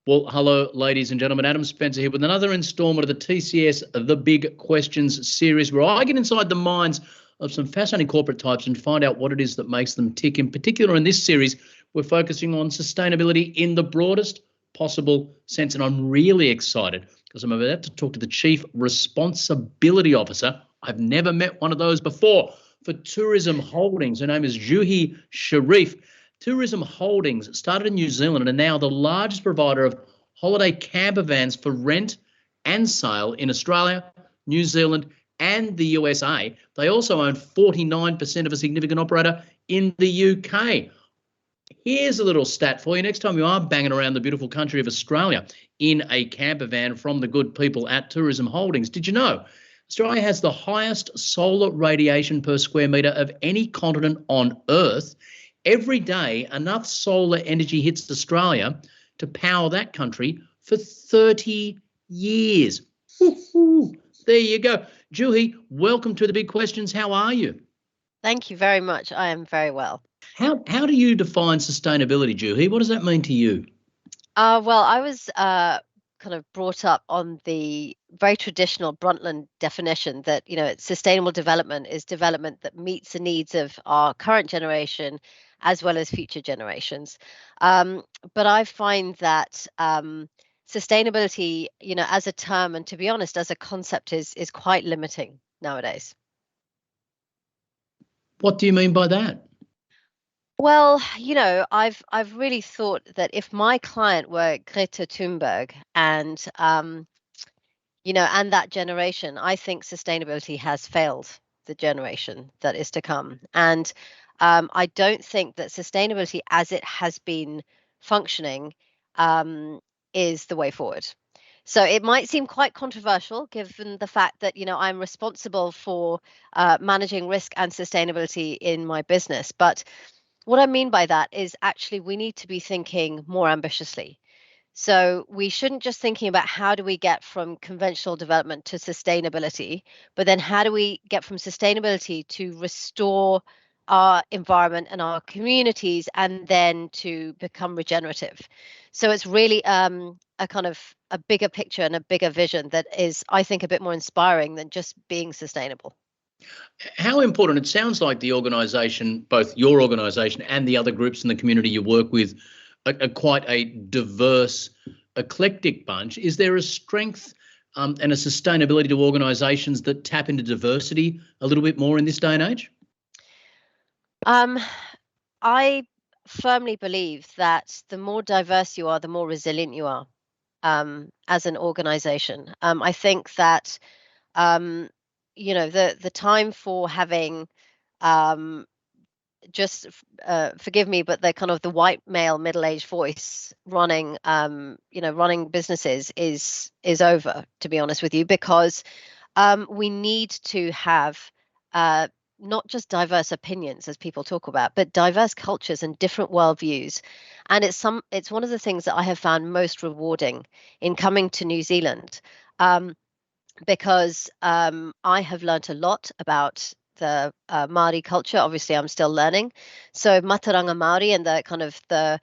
Well, hello, ladies and gentlemen. Adam Spencer here with another installment of the TCS The Big Questions series, where I get inside the minds of some fascinating corporate types and find out what it is that makes them tick. In particular, in this series, we're focusing on sustainability in the broadest possible sense. And I'm really excited because I'm about to talk to the Chief Responsibility Officer. I've never met one of those before, for Tourism Holdings. Her name is Juhi Shareef. Tourism Holdings started in New Zealand and are now the largest provider of holiday camper vans for rent and sale in Australia, New Zealand, and the USA. They also own 49% of a significant operator in the UK. Here's a little stat for you. Next time you are banging around the beautiful country of Australia in a camper van from the good people at Tourism Holdings, did you know Australia has the highest solar radiation per square metre of any continent on Earth? Every day, enough solar energy hits Australia to power that country for 30 years. Woo-hoo. There you go. Juhi, welcome to the Big Questions. How are you? Thank you very much. I am very well. How do you define sustainability, Juhi? What does that mean to you? Well, I was kind of brought up on the very traditional Brundtland definition that, sustainable development is development that meets the needs of our current generation as well as future generations. But I find that sustainability, as a term and, to be honest, as a concept is quite limiting nowadays. What do you mean by that? Well, I've really thought that if my client were Greta Thunberg and and that generation, I think sustainability has failed the generation that is to come. And I don't think that sustainability as it has been functioning is the way forward. So it might seem quite controversial given the fact that, I'm responsible for managing risk and sustainability in my business. But what I mean by that is actually we need to be thinking more ambitiously. So we shouldn't just thinking about how do we get from conventional development to sustainability, but then how do we get from sustainability to restore our environment and our communities and then to become regenerative. So it's really a kind of a bigger picture and a bigger vision that is, I think, a bit more inspiring than just being sustainable. How important, it sounds like the organisation, both your organisation and the other groups in the community you work with, are quite a diverse, eclectic bunch. Is there a strength and a sustainability to organisations that tap into diversity a little bit more in this day and age? I firmly believe that the more diverse you are, the more resilient you are as an organisation. I think that the time for having forgive me, but the kind of the white male middle-aged voice running running businesses is over, to be honest with you, because we need to have not just diverse opinions as people talk about, but diverse cultures and different worldviews. And it's one of the things that I have found most rewarding in coming to New Zealand, because I have learned a lot about the Māori culture. Obviously, I'm still learning. So Mataranga Māori and the kind of the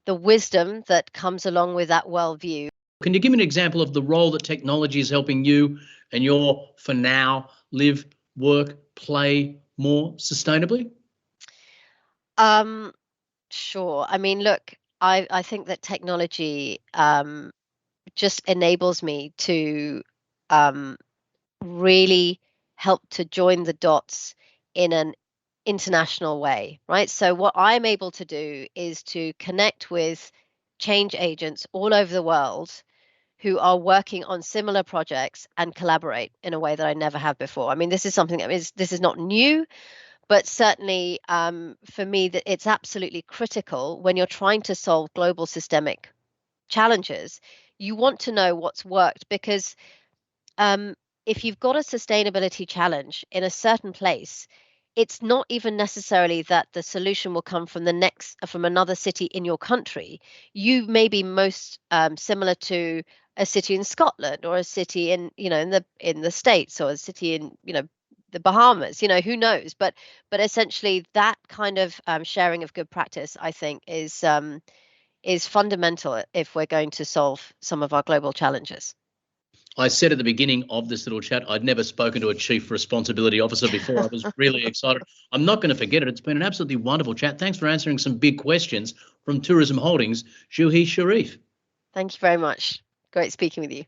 wisdom that comes along with that worldview. Can you give me an example of the role that technology is helping you and your, for now, live, work, play more sustainably? Sure. I mean, look, I think that technology just enables me to really help to join the dots in an international way, right? So what I'm able to do is to connect with change agents all over the world who are working on similar projects and collaborate in a way that I never have before. I mean, this is something this is not new, but certainly for me that it's absolutely critical when you're trying to solve global systemic challenges. You want to know what's worked, because if you've got a sustainability challenge in a certain place, it's not even necessarily that the solution will come from another city in your country. You may be most similar to a city in Scotland or a city in the States, or a city in the Bahamas. Who knows? But essentially, that kind of sharing of good practice, I think, is is fundamental if we're going to solve some of our global challenges. I said at the beginning of this little chat, I'd never spoken to a chief responsibility officer before. I was really excited. I'm not going to forget it. It's been an absolutely wonderful chat. Thanks for answering some big questions from Tourism Holdings, Juhi Shareef. Thank you very much. Great speaking with you.